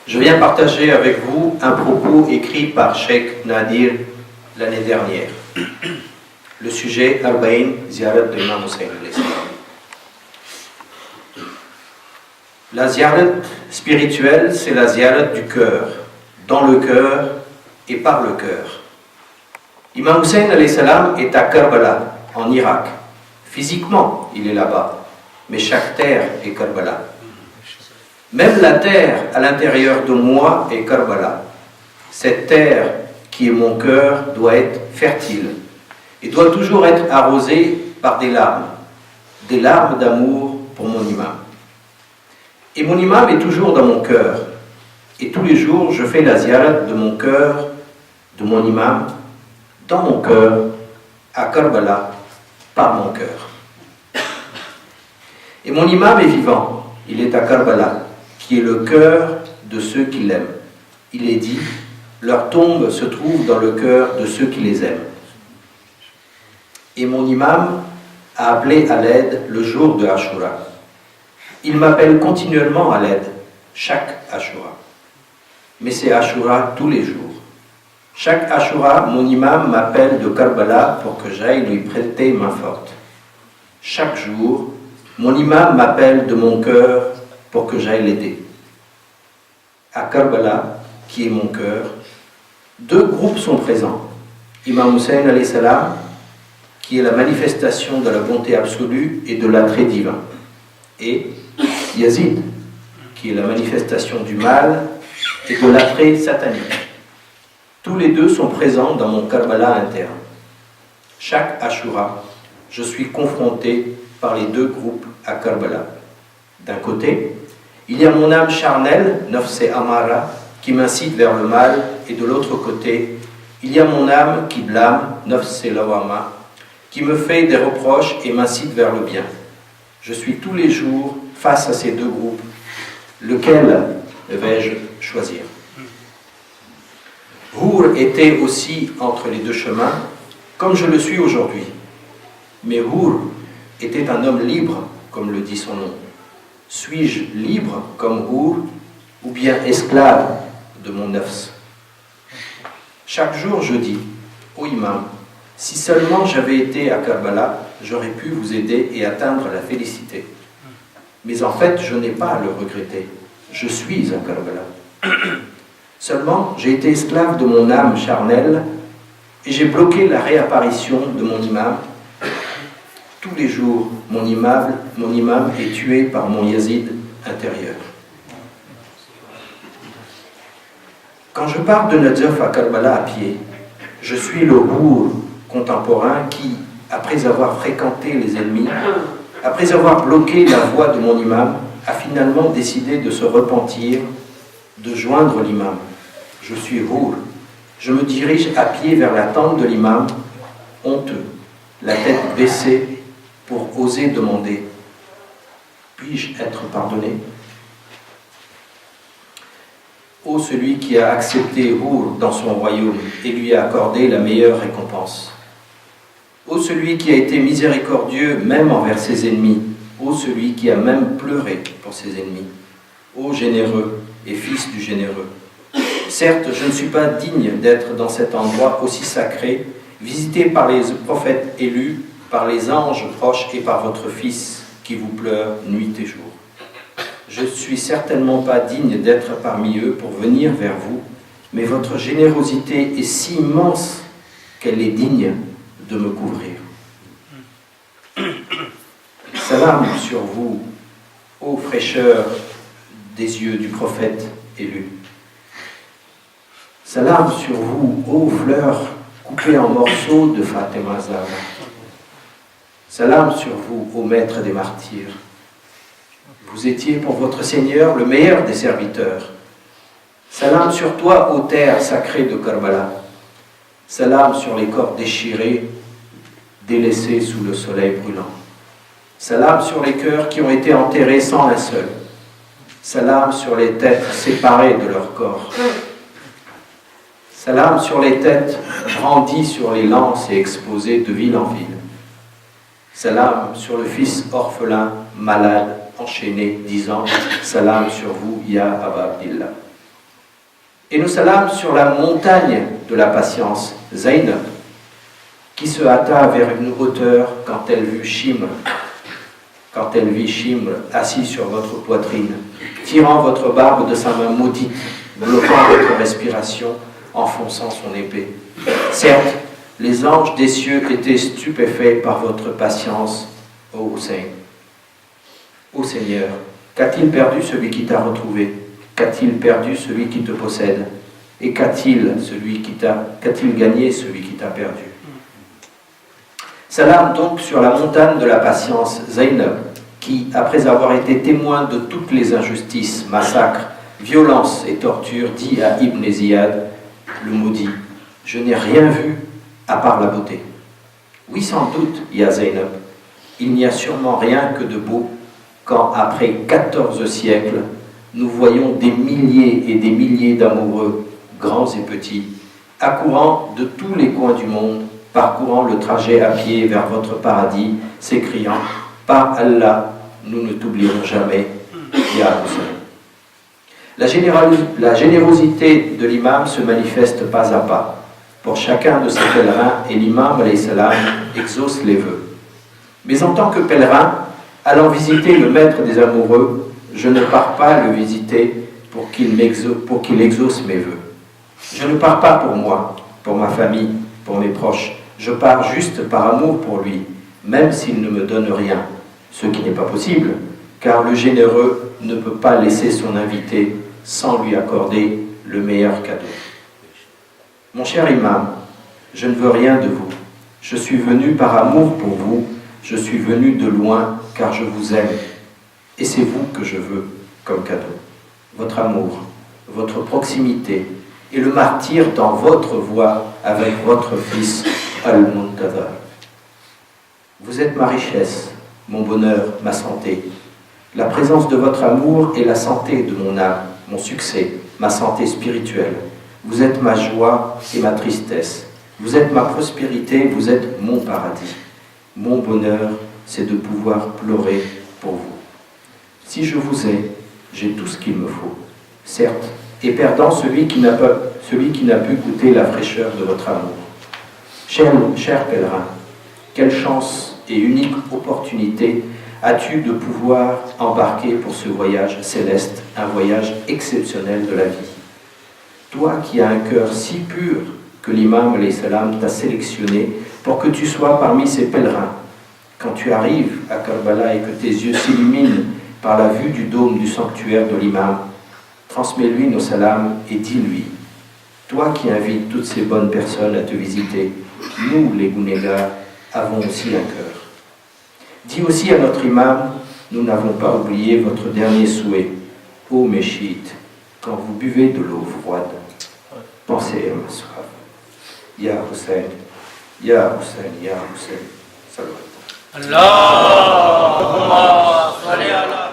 Je viens partager avec vous un propos écrit par Cheikh Nadir l'année dernière. Le sujet Arbaïn, ziyarat de l'imam Hussein alayhi salam. La ziyarat spirituelle, c'est la ziyarat du cœur, dans le cœur et par le cœur. Imam Hussein alayhi salam est à Karbala, en Irak. Physiquement, il est là-bas, mais chaque terre est Karbala. Même la terre à l'intérieur de moi est Karbala. Cette terre qui est mon cœur doit être fertile et doit toujours être arrosée par des larmes d'amour pour mon imam. Et mon imam est toujours dans mon cœur. Et tous les jours, je fais la ziyarat de mon cœur, de mon imam, dans mon cœur, à Karbala, par mon cœur. Et mon imam est vivant, il est à Karbala, qui est le cœur de ceux qui l'aiment. Il est dit, leur tombe se trouve dans le cœur de ceux qui les aiment. Et mon imam a appelé à l'aide le jour de Ashura. Il m'appelle continuellement à l'aide, chaque Ashura. Mais c'est Ashura tous les jours. Chaque Ashura, mon imam m'appelle de Karbala pour que j'aille lui prêter main forte. Chaque jour, mon imam m'appelle de mon cœur pour que j'aille l'aider. À Karbala, qui est mon cœur, deux groupes sont présents. Imam Hussein alayhi salam, qui est la manifestation de la bonté absolue et de l'attrait divin, et Yazid, qui est la manifestation du mal et de l'attrait satanique. Tous les deux sont présents dans mon Karbala interne. Chaque Ashura, je suis confronté par les deux groupes à Karbala. D'un côté, il y a mon âme charnelle, Nafs-e Amara, qui m'incite vers le mal, et de l'autre côté, il y a mon âme qui blâme, Nafs-e Lawama, qui me fait des reproches et m'incite vers le bien. Je suis tous les jours face à ces deux groupes. Lequel vais-je choisir? Hour était aussi entre les deux chemins, comme je le suis aujourd'hui. Mais Hour était un homme libre, comme le dit son nom. Suis-je libre comme Hour, ou bien esclave de mon nafs? Chaque jour je dis, ô imam, si seulement j'avais été à Karbala, j'aurais pu vous aider et atteindre la félicité. Mais en fait, je n'ai pas à le regretter. Je suis à Karbala. Seulement, j'ai été esclave de mon âme charnelle et j'ai bloqué la réapparition de mon imam. Tous les jours, mon imam est tué par mon Yazid intérieur. Quand je pars de Najaf à Karbala à pied, je suis le Hour contemporain qui, après avoir fréquenté les ennemis, après avoir bloqué la voie de mon imam, a finalement décidé de se repentir, de joindre l'imam. Je suis Hour. Je me dirige à pied vers la tente de l'imam, honteux, la tête baissée, pour oser demander, puis-je être pardonné? Ô celui qui a accepté Hour dans son royaume et lui a accordé la meilleure récompense. Ô celui qui a été miséricordieux même envers ses ennemis. Ô celui qui a même pleuré pour ses ennemis. Ô généreux et fils du généreux. Certes, je ne suis pas digne d'être dans cet endroit aussi sacré, visité par les prophètes élus, par les anges proches et par votre Fils qui vous pleure nuit et jour. Je ne suis certainement pas digne d'être parmi eux pour venir vers vous, mais votre générosité est si immense qu'elle est digne de me couvrir. Salam sur vous, ô fraîcheur des yeux du prophète élu. Salam sur vous, ô fleurs coupées en morceaux de Fatima Zahra. Salam sur vous, ô maître des martyrs. Vous étiez pour votre Seigneur le meilleur des serviteurs. Salam sur toi, ô terre sacrée de Karbala. Salam sur les corps déchirés, délaissés sous le soleil brûlant. Salam sur les cœurs qui ont été enterrés sans linceul. Salam sur les têtes séparées de leur corps. Salam sur les têtes brandies sur les lances et exposées de ville en ville. Salam sur le fils orphelin, malade, enchaîné, disant « Salam sur vous, Ya Aba Abdillah ». Et nous salâmes sur la montagne de la patience, Zaynab, qui se hâta vers une hauteur quand elle vit Shimr assis sur votre poitrine, tirant votre barbe de sa main maudite, bloquant votre respiration, enfonçant son épée. Certes, les anges des cieux étaient stupéfaits par votre patience, ô Hussein. Ô Seigneur, qu'a-t-il perdu celui qui t'a retrouvé? Qu'a-t-il perdu celui qui te possède? Et qu'a-t-il gagné celui qui t'a perdu? Salam donc sur la montagne de la patience, Zaynab, qui, après avoir été témoin de toutes les injustices, massacres, violences et tortures, dit à Ibn Ziyad, le maudit, « Je n'ai rien vu à part la beauté. » Oui, sans doute, ya Zaynab, il n'y a sûrement rien que de beau quand, après 14 siècles, nous voyons des milliers et des milliers d'amoureux, grands et petits, accourant de tous les coins du monde, parcourant le trajet à pied vers votre paradis, s'écriant « Par Allah, nous ne t'oublierons jamais, Ya Hussein ». La générosité de l'imam se manifeste pas à pas pour chacun de ses pèlerins et l'imam alayhi salam exauce les vœux. Mais en tant que pèlerin, allant visiter le maître des amoureux, je ne pars pas le visiter pour qu'il exauce mes vœux. Je ne pars pas pour moi, pour ma famille, pour mes proches. Je pars juste par amour pour lui, même s'il ne me donne rien, ce qui n'est pas possible, car le généreux ne peut pas laisser son invité sans lui accorder le meilleur cadeau. Mon cher imam, je ne veux rien de vous. Je suis venu par amour pour vous, je suis venu de loin car je vous aime. Et c'est vous que je veux comme cadeau. Votre amour, votre proximité et le martyre dans votre voie avec votre fils Al-Muntadhar. Vous êtes ma richesse, mon bonheur, ma santé. La présence de votre amour est la santé de mon âme, mon succès, ma santé spirituelle. Vous êtes ma joie et ma tristesse. Vous êtes ma prospérité, vous êtes mon paradis. Mon bonheur, c'est de pouvoir pleurer pour vous. Si je vous ai, j'ai tout ce qu'il me faut. Certes, et perdant celui qui n'a pu goûter la fraîcheur de votre amour. Cher pèlerin, quelle chance et unique opportunité as-tu de pouvoir embarquer pour ce voyage céleste, un voyage exceptionnel de la vie. Toi qui as un cœur si pur que l'imam alayhi salam t'a sélectionné pour que tu sois parmi ces pèlerins. Quand tu arrives à Karbala et que tes yeux s'illuminent par la vue du dôme du sanctuaire de l'imam, transmets-lui nos salams et dis-lui, toi qui invites toutes ces bonnes personnes à te visiter, nous les Gounégars avons aussi un cœur. Dis aussi à notre imam, nous n'avons pas oublié votre dernier souhait. Ô mes chiites, quand vous buvez de l'eau froide, pensez à ma soif. Ya Hussein, Ya Hussein, Ya Hussein. Salut. Allahumma salli ala